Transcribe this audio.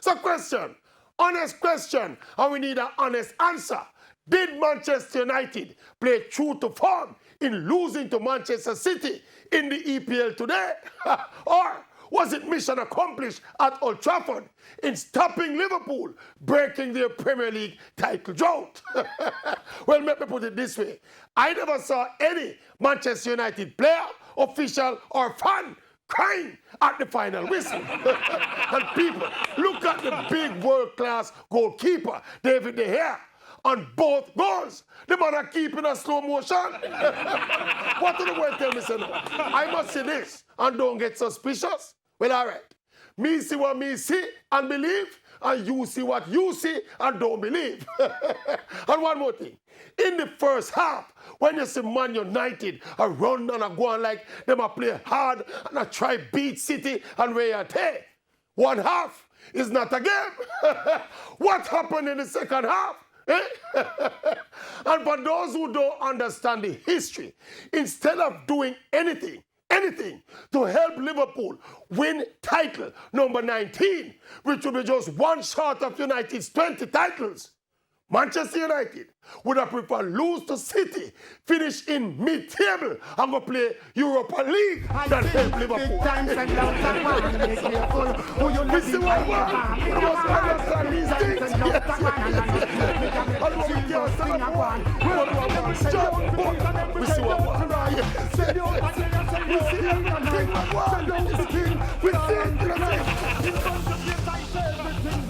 So question, honest question, and we need an honest answer. Did Manchester United play true to form in losing to Manchester City in the EPL today? Or was it mission accomplished at Old Trafford in stopping Liverpool breaking their Premier League title drought? Well, let me put it this way. I never saw any Manchester United player, official, or fan crying at the final whistle. And people, look at the big world-class goalkeeper, David De Gea, on both goals. The man are keeping a slow motion. What do the world tell me, say no? I must say this, and don't get suspicious. Well, all right. Me see what me see and believe, and you see what you see and don't believe. And one more thing. In the first half, when you see Man United a run and a go on like them a play hard and a try beat City and Real Tay, one half is not a game. What happened in the second half? And for those who don't understand the history, instead of doing anything to help Liverpool win title number 19, which will be just one short of United's 20 titles, Manchester United would have preferred lose to City, finish in mid-table, and go play Europa League than help Liverpool. We see what I want. We must understand these things. And we can't stand up one. We see what I want. We see everything.